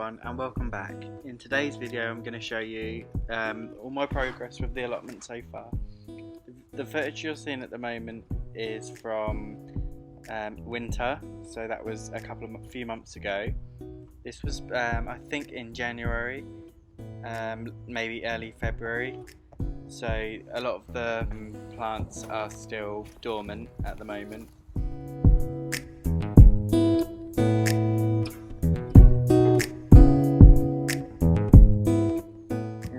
everyone and welcome back. In today's video I'm going to show you all my progress with the allotment so far. The footage you're seeing at the moment is from winter, so that was a few months ago. This was I think in January, maybe early February, so a lot of the plants are still dormant at the moment.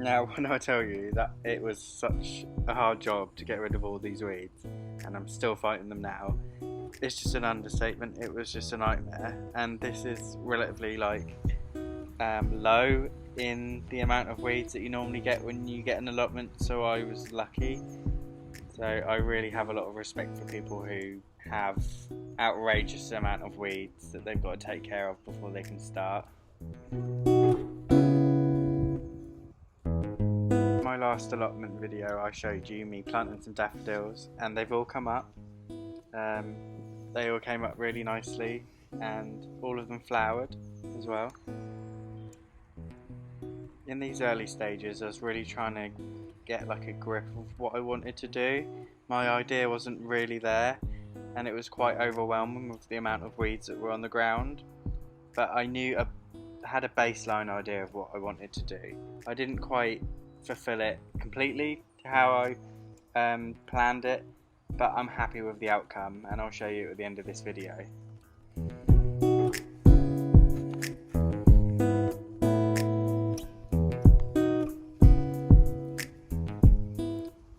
Now, when I tell you that it was such a hard job to get rid of all these weeds, and I'm still fighting them now, it's just an understatement. It was just a nightmare, and this is relatively low in the amount of weeds that you normally get when you get an allotment, so I was lucky. So I really have a lot of respect for people who have outrageous amount of weeds that they've got to take care of before they can start. My last allotment video I showed you me planting some daffodils, and they've all come up. They all came up really nicely and all of them flowered as well. In these early stages I was really trying to get a grip of what I wanted to do. My idea wasn't really there and it was quite overwhelming with the amount of weeds that were on the ground, but I knew I had a baseline idea of what I wanted to do. I didn't quite fulfill it completely to how I planned it, but I'm happy with the outcome and I'll show you at the end of this video.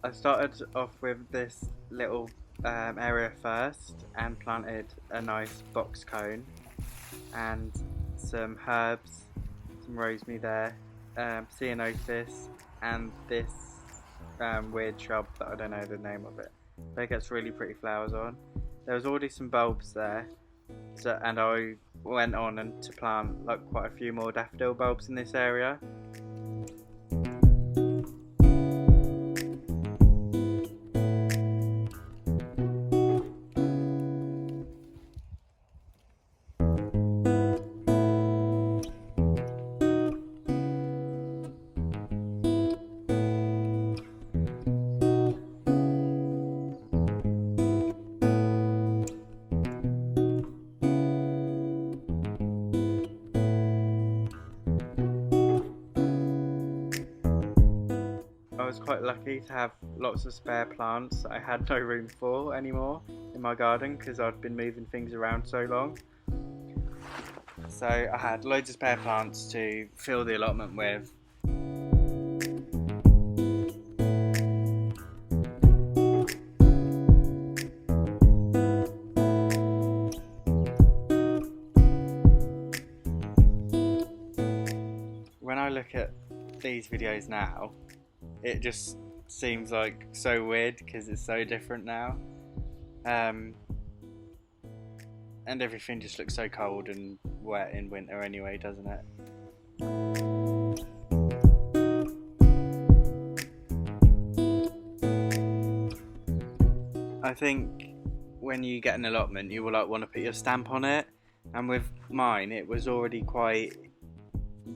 I started off with this little area first and planted a nice box cone and some herbs, some rosemary there, ceanothus, and this weird shrub that I don't know the name of it. But it gets really pretty flowers on. There was already some bulbs there, and I went on to plant quite a few more daffodil bulbs in this area. I was quite lucky to have lots of spare plants that I had no room for anymore in my garden because I'd been moving things around so long. So I had loads of spare plants to fill the allotment with. When I look at these videos now, it just seems so weird because it's so different now, and everything just looks so cold and wet in winter anyway, doesn't it? I think when you get an allotment you will want to put your stamp on it, and with mine it was already quite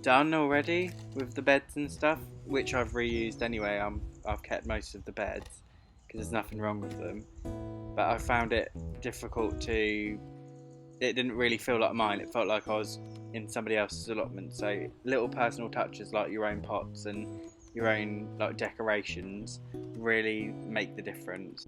done already with the beds and stuff, which I've reused anyway. I've kept most of the beds because there's nothing wrong with them, but I found it difficult to, it didn't really feel like mine, it felt like I was in somebody else's allotment. So little personal touches like your own pots and your own decorations really make the difference.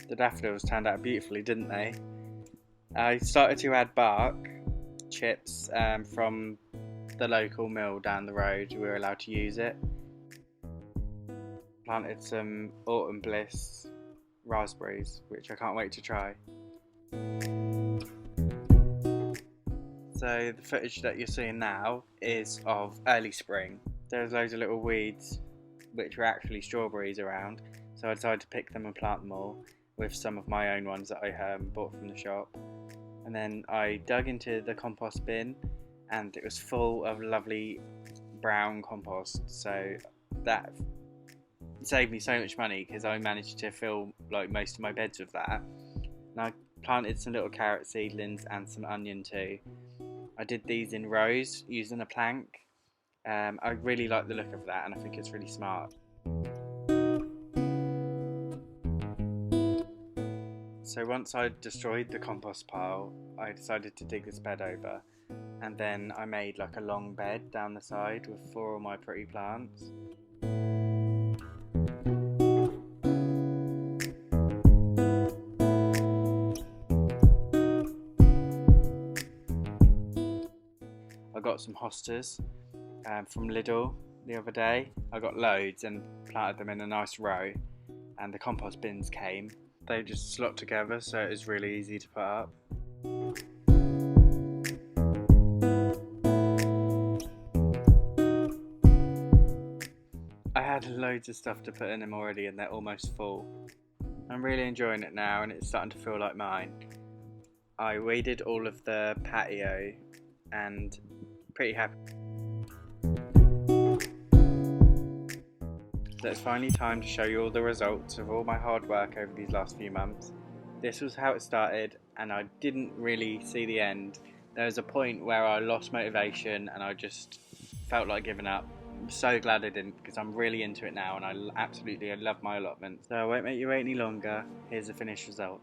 The daffodils turned out beautifully, didn't they? I started to add bark chips from the local mill down the road. We were allowed to use it. Planted some autumn bliss raspberries, which I can't wait to try. So the footage that you're seeing now is of early spring. There's loads of little weeds which were actually strawberries around, so I decided to pick them and plant them all with some of my own ones that I bought from the shop. And then I dug into the compost bin and it was full of lovely brown compost, so that saved me so much money because I managed to fill like most of my beds with that. And I planted some little carrot seedlings and some onion too. I did these in rows using a plank. I really like the look of that, and I think it's really smart. So once I destroyed the compost pile, I decided to dig this bed over, and then I made like a long bed down the side with 4 of my pretty plants. I got some hostas from Lidl the other day. I got loads and planted them in a nice row, and the compost bins came. They just slot together, so it was really easy to put up. I had loads of stuff to put in them already, and they're almost full. I'm really enjoying it now, and it's starting to feel like mine. I weeded all of the patio and pretty happy. So it's finally time to show you all the results of all my hard work over these last few months. This was how it started, and I didn't really see the end. There was a point where I lost motivation and I just felt like giving up. I'm so glad I didn't, because I'm really into it now and I love my allotment. So I won't make you wait any longer. Here's the finished result.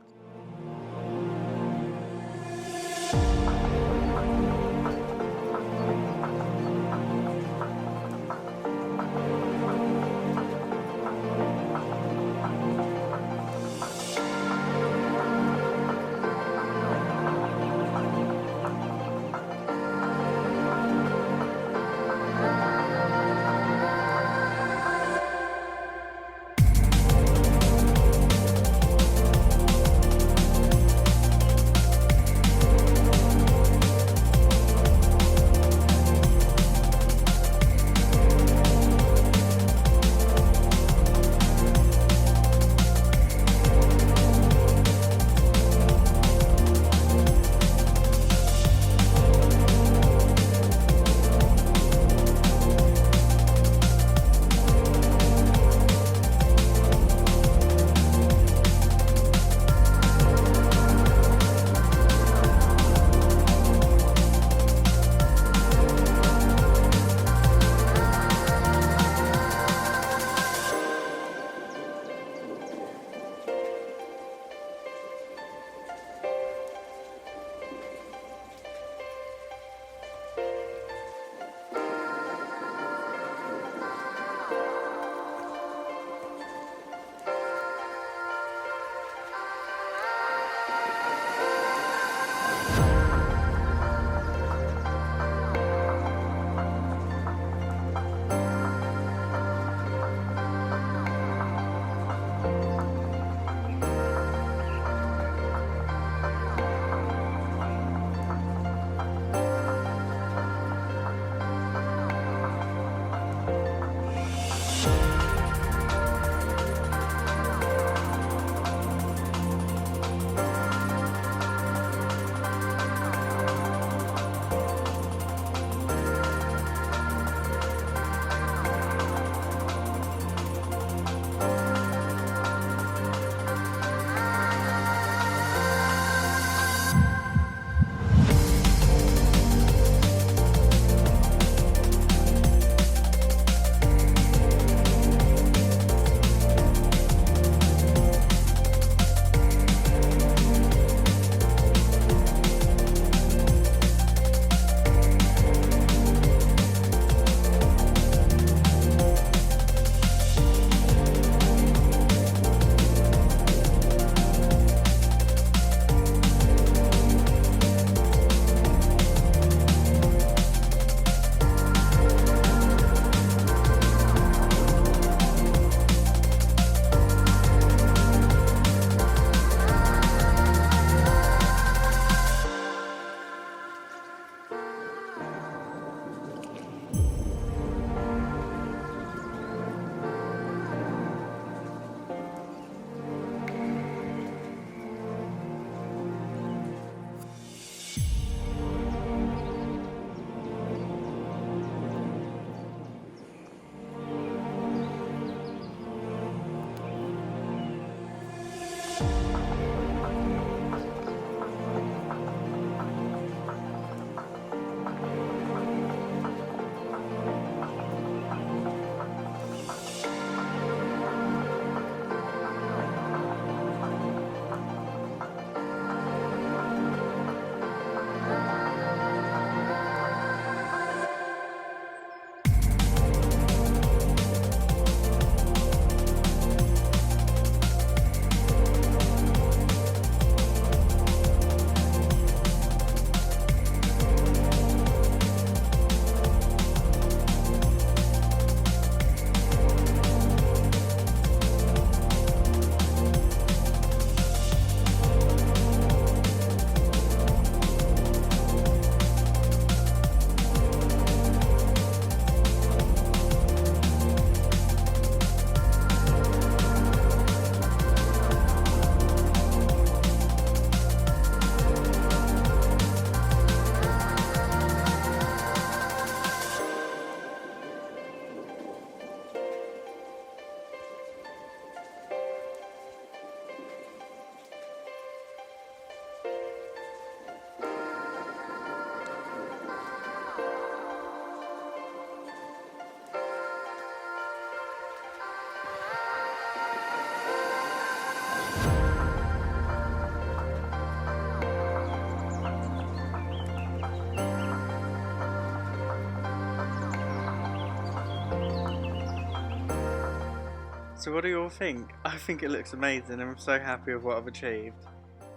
So what do you all think? I think it looks amazing. I'm so happy with what I've achieved.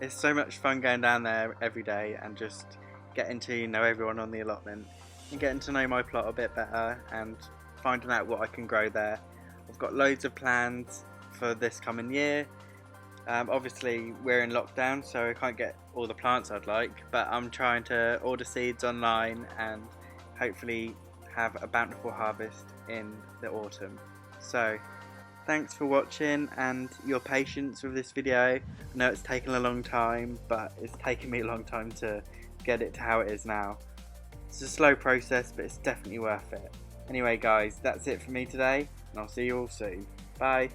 It's so much fun going down there every day and just getting to know everyone on the allotment and getting to know my plot a bit better and finding out what I can grow there. I've got loads of plans for this coming year. Obviously we're in lockdown, so I can't get all the plants I'd like, but I'm trying to order seeds online and hopefully have a bountiful harvest in the autumn. So thanks for watching and your patience with this video. I know it's taken a long time, but it's taken me a long time to get it to how it is now. It's a slow process, but it's definitely worth it. Anyway guys, that's it for me today, and I'll see you all soon. Bye.